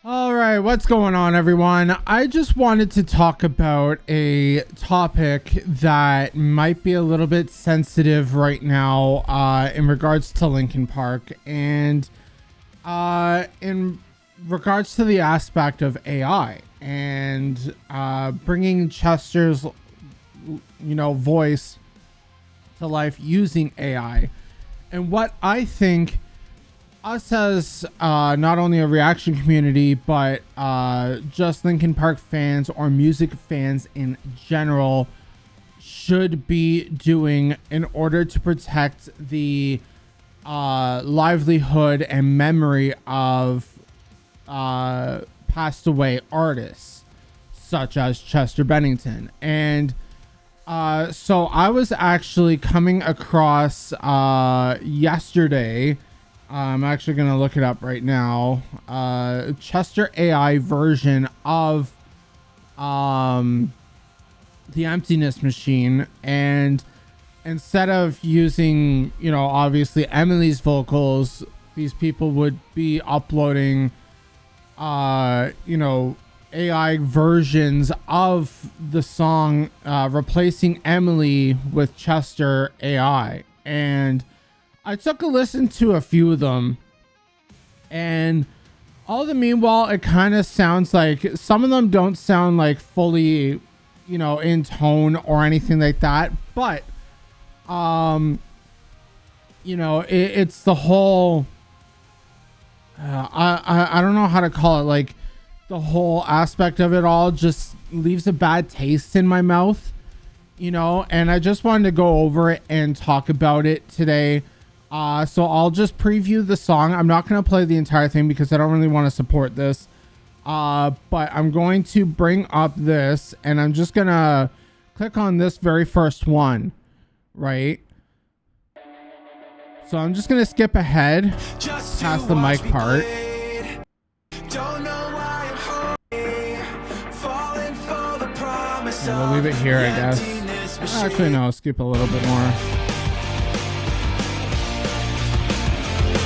All right, what's going on, everyone? I just wanted to talk about a topic that might be a little bit sensitive right now in regards to Linkin Park and in regards to the aspect of AI and bringing Chester's, voice to life using AI. And what I think us as not only a reaction community, but just Linkin Park fans or music fans in general should be doing in order to protect the livelihood and memory of passed away artists such as Chester Bennington. And so I was actually coming across yesterday, I'm actually going to look it up right now, Chester AI version of the Emptiness machine. And instead of using, obviously Emily's vocals, these people would be uploading, AI versions of the song, replacing Emily with Chester AI. And I took a listen to a few of them, and all the meanwhile, it kind of sounds like some of them don't sound like fully, in tone or anything like that. But, it's the whole, I don't know how to call it. Like, the whole aspect of it all just leaves a bad taste in my mouth, and I just wanted to go over it and talk about it today. So I'll just preview the song. I'm not going to play the entire thing because I don't really want to support this. But I'm going to bring up this, and I'm just going to click on this very first one, right? So I'm just going to skip ahead past the mic part. And we'll leave it here, I guess. Actually, no, skip a little bit more.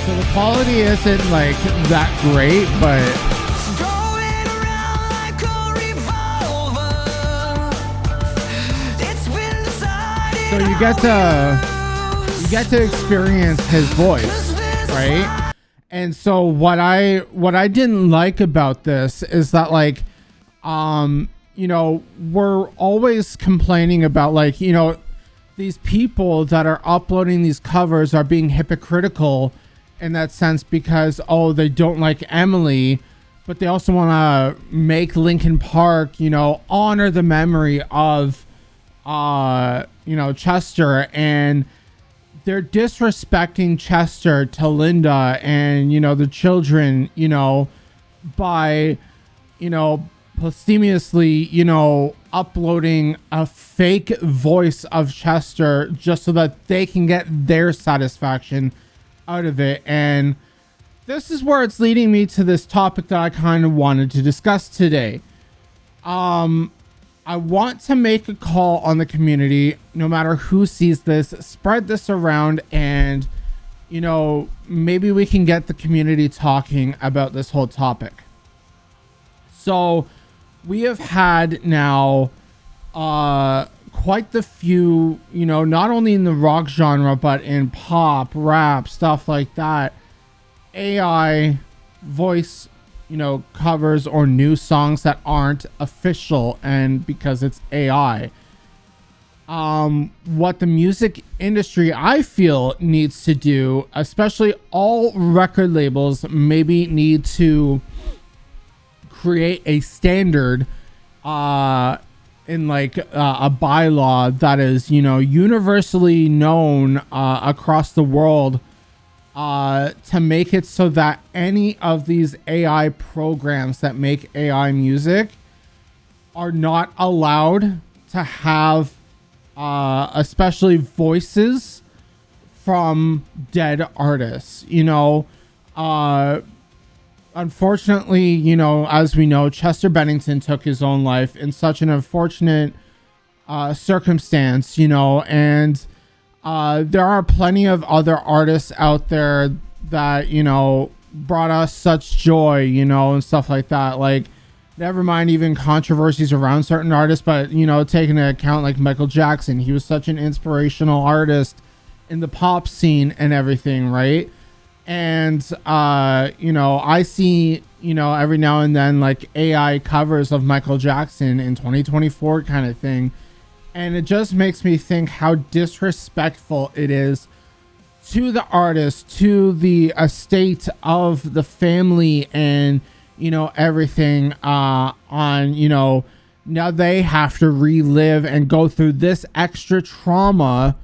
So the quality isn't like that great, but so you get to experience his voice, right? And so what I didn't like about this is that, like, we're always complaining about, like, these people that are uploading these covers are being hypocritical in that sense because, they don't like Emily, but they also want to make Linkin Park, honor the memory of, Chester, and they're disrespecting Chester to Linda and, the children, by, posthumously, uploading a fake voice of Chester just so that they can get their satisfaction out of it. And this is where it's leading me to this topic that I kind of wanted to discuss today. I want to make a call on the community, no matter who sees this, spread this around, and maybe we can get the community talking about this whole topic. So we have had now quite the few, not only in the rock genre, but in pop, rap, stuff like that, AI voice, covers or new songs that aren't official, and because it's AI. What the music industry, I feel, needs to do, especially all record labels, maybe need to create a standard in like a bylaw that is universally known across the world, to make it so that any of these AI programs that make AI music are not allowed to have especially voices from dead artists. Unfortunately, as we know, Chester Bennington took his own life in such an unfortunate circumstance, and there are plenty of other artists out there that, brought us such joy, you know, and stuff like that. Like, never mind even controversies around certain artists, but, you know, taking into account like Michael Jackson, he was such an inspirational artist in the pop scene and everything, right? And, you know, I see, you know, every now and then like AI covers of Michael Jackson in 2024 kind of thing. And it just makes me think how disrespectful it is to the artist, to the estate of the family, and, you know, everything on, you know, now they have to relive and go through this extra trauma,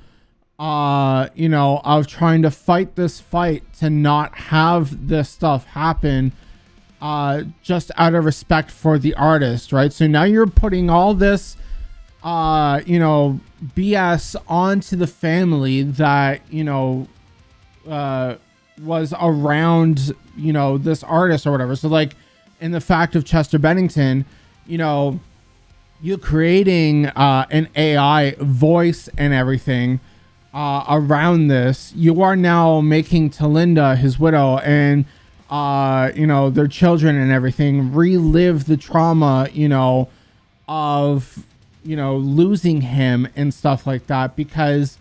you know, of trying to fight this fight to not have this stuff happen, just out of respect for the artist, right? So now you're putting all this, you know, BS onto the family that, you know, was around, you know, this artist or whatever. So like in the fact of Chester Bennington, you know, you creating an AI voice and everything around this, you are now making Talinda, his widow, and you know, their children and everything relive the trauma, you know, of, you know, losing him and stuff like that, because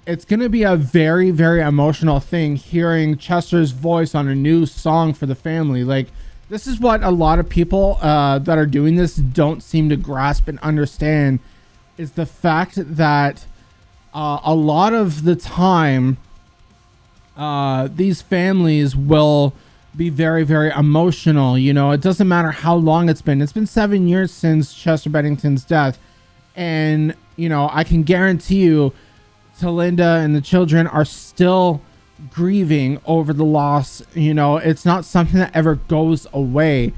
it's going to be a very, very emotional thing hearing Chester's voice on a new song for the family. Like, this is what a lot of people that are doing this don't seem to grasp and understand, is the fact that a lot of the time these families will be very, very emotional. You know, it doesn't matter how long it's been 7 years since Chester Bennington's death, and, you know, I can guarantee you Talinda and the children are still grieving over the loss. You know, it's not something that ever goes away,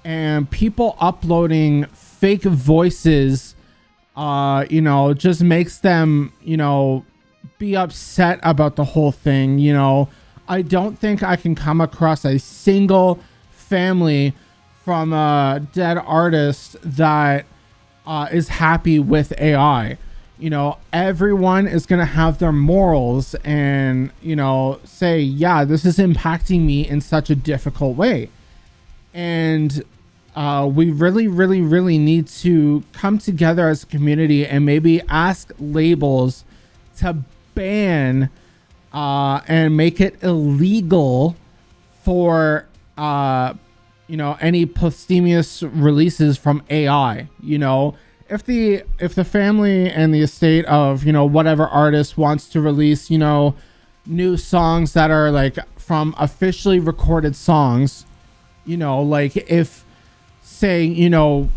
and people uploading fake voices, you know, just makes them, you know, be upset about the whole thing. You know, I don't think I can come across a single family from a dead artist that is happy with AI. You know, everyone is going to have their morals and, you know, say, yeah, this is impacting me in such a difficult way. And we really, really, really need to come together as a community and maybe ask labels to ban and make it illegal for, you know, any posthumous releases from AI. You know, if the family and the estate of, you know, whatever artist wants to release, you know, new songs that are like from officially recorded songs, you know, like if, say, you know,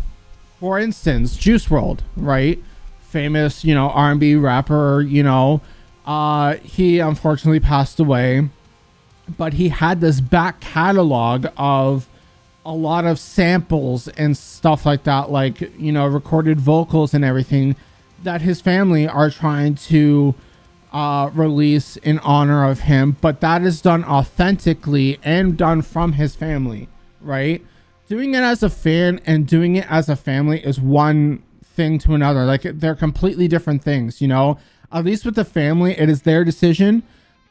for instance, Juice WRLD, right, famous, you know, R&B rapper, you know, he unfortunately passed away, but he had this back catalog of a lot of samples and stuff like that, like, you know, recorded vocals and everything that his family are trying to release in honor of him, but that is done authentically and done from his family, right? Doing it as a fan and doing it as a family is one thing to another. Like, they're completely different things, you know. At least with the family, it is their decision,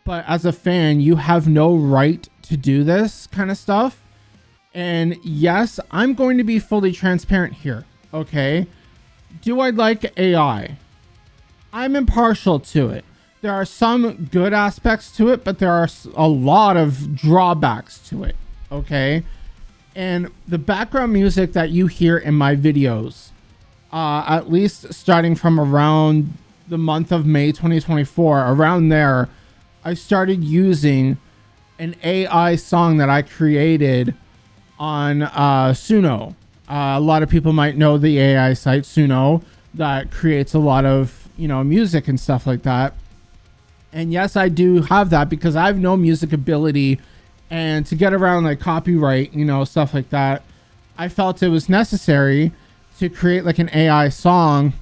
but as a fan, you have no right to do this kind of stuff. And yes, I'm going to be fully transparent here, okay? Do I like AI? I'm impartial to it. There are some good aspects to it, but there are a lot of drawbacks to it, okay? And the background music that you hear in my videos, at least starting from around the month of May 2024, around there, I started using an AI song that I created on Suno. A lot of people might know the AI site Suno that creates a lot of, you know, music and stuff like that. And yes, I do have that because I have no music ability, and to get around like copyright, you know, stuff like that, I felt it was necessary to create like an AI song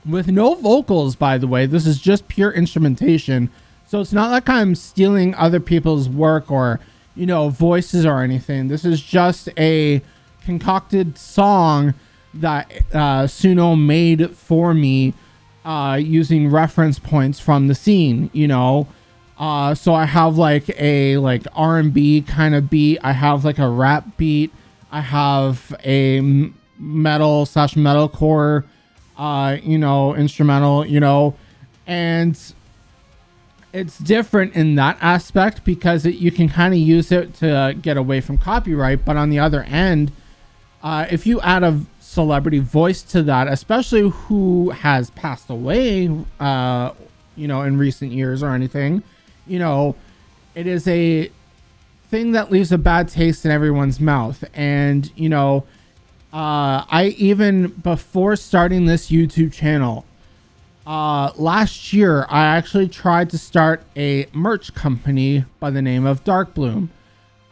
with no vocals, by the way. This is just pure instrumentation. So it's not like I'm stealing other people's work or, you know, voices or anything. This is just a concocted song that Suno made for me using reference points from the scene, you know. So I have like a like R&B kind of beat. I have like a rap beat. I have a metalcore, instrumental, and it's different in that aspect because you can kind of use it to get away from copyright. But on the other end, if you add a celebrity voice to that, especially who has passed away, in recent years or anything, it is a thing that leaves a bad taste in everyone's mouth. And, I even before starting this YouTube channel, last year, I actually tried to start a merch company by the name of Dark Bloom.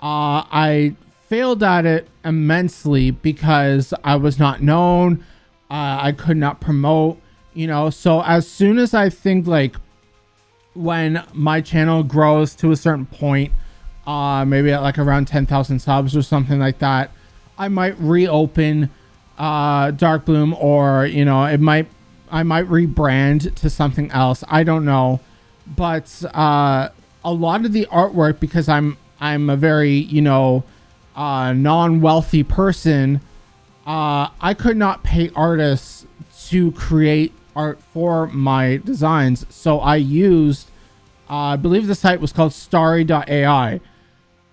I failed at it immensely because I was not known. I could not promote, so as soon as I think like when my channel grows to a certain point, maybe at like around 10,000 subs or something like that, I might reopen Dark Bloom, or I might rebrand to something else. I don't know. But a lot of the artwork, because I'm a very, non-wealthy person, I could not pay artists to create art for my designs. So I used, I believe the site was called starry.ai.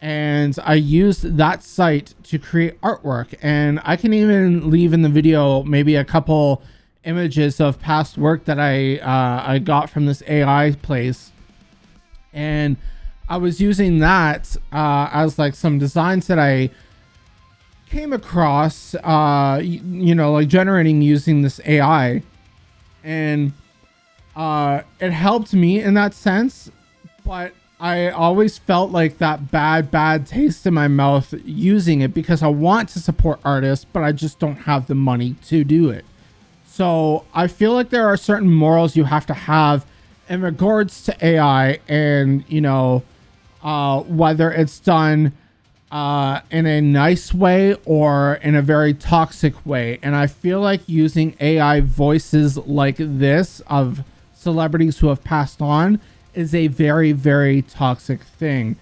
And I used that site to create artwork. And I can even leave in the video maybe a couple images of past work that I got from this AI place. And I was using that as like some designs that I came across, like generating using this AI. And it helped me in that sense, but I always felt like that bad taste in my mouth using it, because I want to support artists, but I just don't have the money to do it. So I feel like there are certain morals you have to have in regards to AI, and, whether it's done in a nice way or in a very toxic way. And I feel like using AI voices like this of celebrities who have passed on is a very, very toxic thing.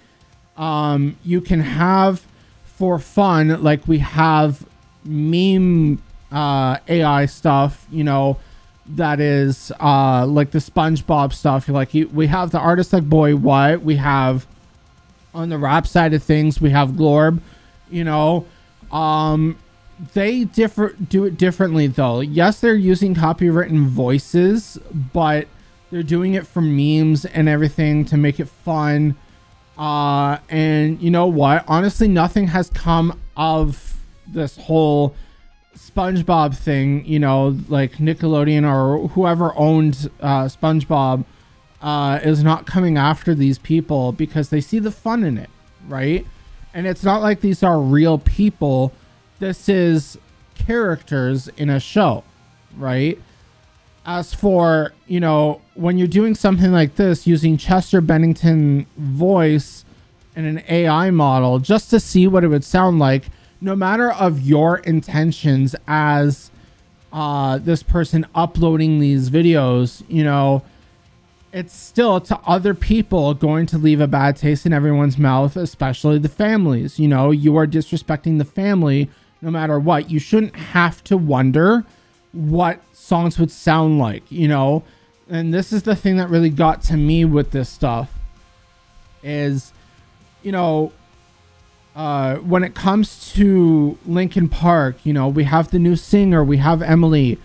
You can have for fun, like we have meme AI stuff, that is like the SpongeBob stuff. We have the artists like Boy What, we have on the rap side of things, we have Glorb, they do it differently though. Yes, they're using copywritten voices, but they're doing it for memes and everything to make it fun. And you know what? Honestly, nothing has come of this whole SpongeBob thing, like Nickelodeon or whoever owned SpongeBob is not coming after these people because they see the fun in it, right? And it's not like these are real people. This is characters in a show, right? As for, when you're doing something like this using Chester Bennington voice in an AI model just to see what it would sound like, no matter of your intentions as this person uploading these videos, it's still to other people going to leave a bad taste in everyone's mouth, especially the families. You are disrespecting the family no matter what. You shouldn't have to wonder what songs would sound like, and this is the thing that really got to me with this stuff is, when it comes to Linkin Park, we have the new singer, we have Emily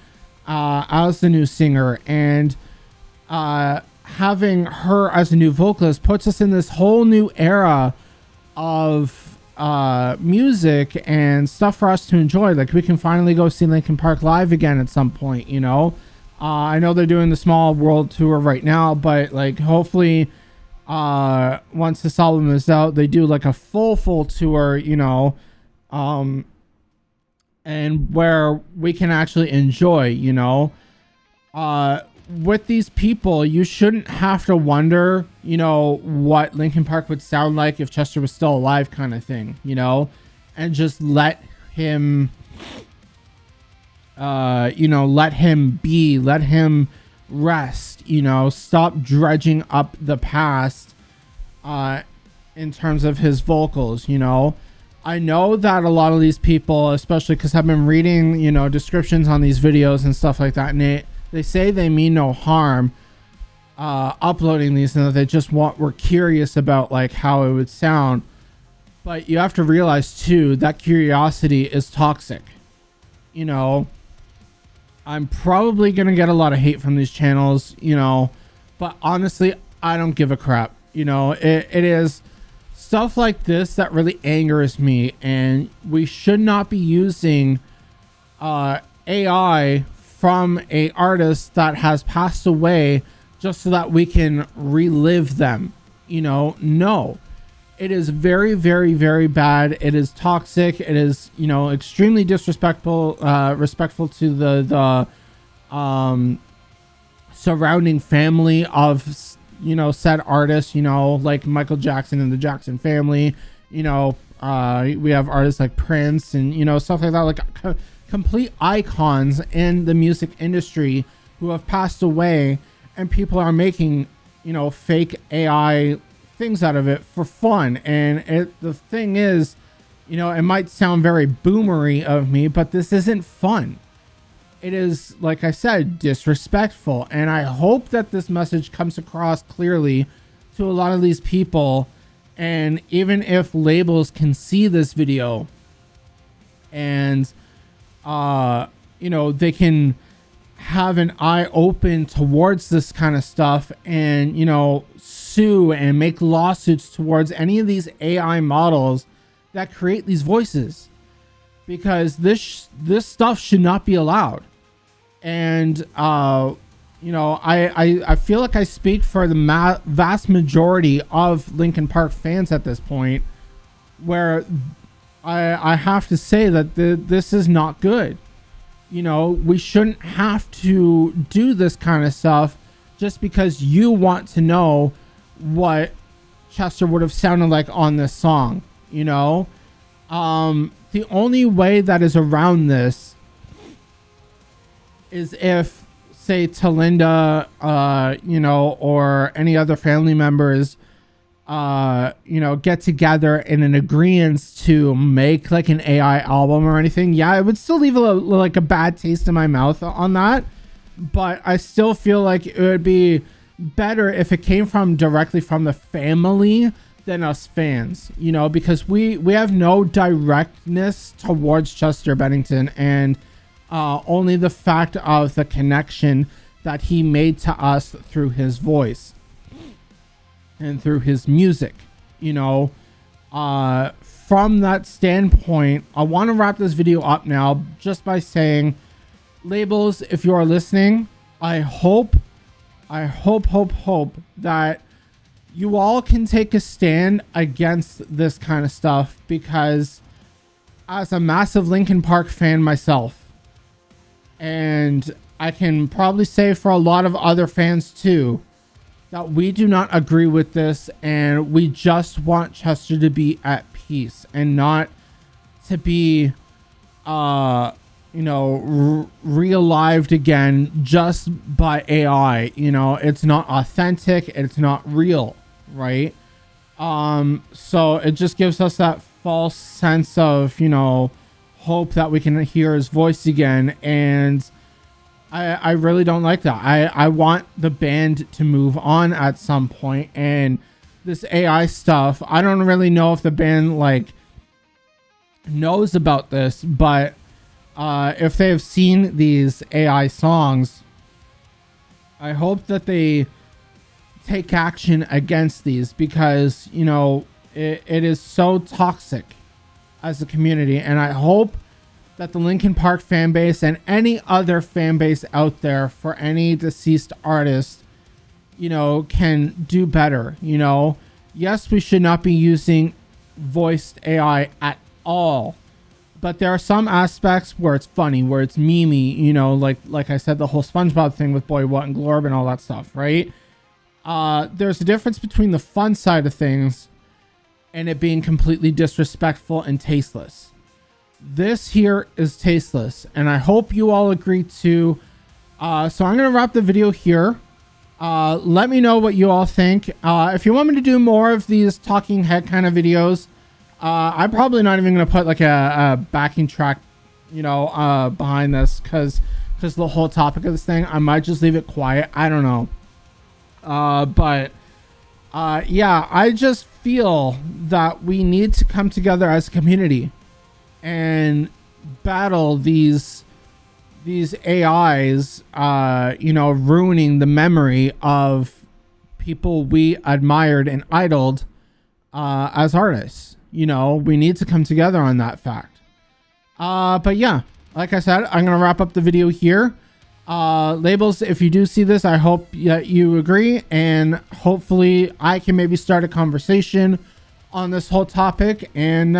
as the new singer, and having her as a new vocalist puts us in this whole new era of music and stuff for us to enjoy. Like, we can finally go see Linkin Park live again at some point. I know they're doing the Small World tour right now, but like hopefully once this album is out, they do like a full tour, and where we can actually enjoy, with these people. You shouldn't have to wonder, what Linkin Park would sound like if Chester was still alive, kind of thing, and just let him, let him be, let him rest, stop dredging up the past in terms of his vocals. You know, I know that a lot of these people, especially because I've been reading, you know, descriptions on these videos and stuff like that, and they say they mean no harm uploading these, and that they just were curious about like how it would sound. But you have to realize too that curiosity is toxic. You know, I'm probably gonna get a lot of hate from these channels, you know, but honestly, I don't give a crap. You know, it is stuff like this that really angers me, and we should not be using AI from a artist that has passed away just so that we can relive them. You know, no, it is very, very, very bad. It is toxic. It is, you know, extremely disrespectful, respectful to the surrounding family of, you know, said artists, you know, like Michael Jackson and the Jackson family. You know, we have artists like Prince and, you know, stuff like that, like complete icons in the music industry who have passed away, and people are making, you know, fake AI things out of it for fun. And the thing is, you know, it might sound very boomery of me, but this isn't fun. It is, like I said, disrespectful. And I hope that this message comes across clearly to a lot of these people. And even if labels can see this video and, you know, they can have an eye open towards this kind of stuff and, you know, sue and make lawsuits towards any of these AI models that create these voices, because this stuff should not be allowed. And you know, I feel like I speak for the vast majority of Linkin Park fans at this point, where I have to say that this is not good. You know, we shouldn't have to do this kind of stuff just because you want to know what Chester would have sounded like on this song. You know, the only way that is around this is if, say, Talinda, you know, or any other family members, you know, get together in an agreement to make like an AI album or anything. Yeah, it would still leave like a bad taste in my mouth on that, but I still feel like it would be better if it came from directly from the family than us fans, you know, because we have no directness towards Chester Bennington, and only the fact of the connection that he made to us through his voice and through his music. You know, from that standpoint, I want to wrap this video up now just by saying, labels, if you are listening, I hope that you all can take a stand against this kind of stuff, because as a massive Linkin Park fan myself, and I can probably say for a lot of other fans too, that we do not agree with this, and we just want Chester to be at peace and not to be you know, realived again just by AI. You know, it's not authentic, it's not real, right? So it just gives us that false sense of, you know, hope that we can hear his voice again, and I really don't like that. I want the band to move on at some point, and this AI stuff, I don't really know if the band like knows about this, but if they have seen these AI songs, I hope that they take action against these, because, you know, it is so toxic as a community. And I hope that the Linkin Park fan base and any other fan base out there for any deceased artist, you know, can do better. You know, yes, we should not be using voiced AI at all, but there are some aspects where it's funny, where it's memey, you know, like I said, the whole SpongeBob thing with Boy What and Glorb and all that stuff, right? There's a difference between the fun side of things and it being completely disrespectful and tasteless. This here is tasteless, and I hope you all agree too. So I'm going to wrap the video here. Let me know what you all think. If you want me to do more of these talking head kind of videos, I'm probably not even going to put like a backing track, you know, behind this, because the whole topic of this thing, I might just leave it quiet. I don't know. Yeah, I just feel that we need to come together as a community and battle these AIs, you know, ruining the memory of people we admired and idoled as artists. You know, we need to come together on that fact. But yeah, like I said, I'm gonna wrap up the video here. Labels, if you do see this, I hope that you agree, and hopefully I can maybe start a conversation on this whole topic. And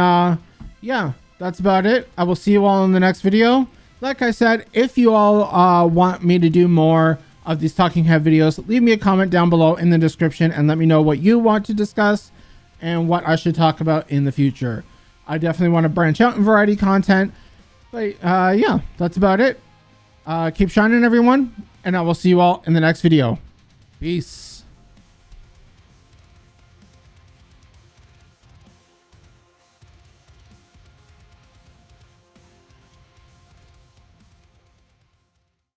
yeah, that's about it. I will see you all in the next video. Like I said, if you all want me to do more of these talking head videos, leave me a comment down below in the description and let me know what you want to discuss and what I should talk about in the future. I definitely want to branch out in variety content. But yeah, that's about it. Keep shining, everyone, and I will see you all in the next video. Peace.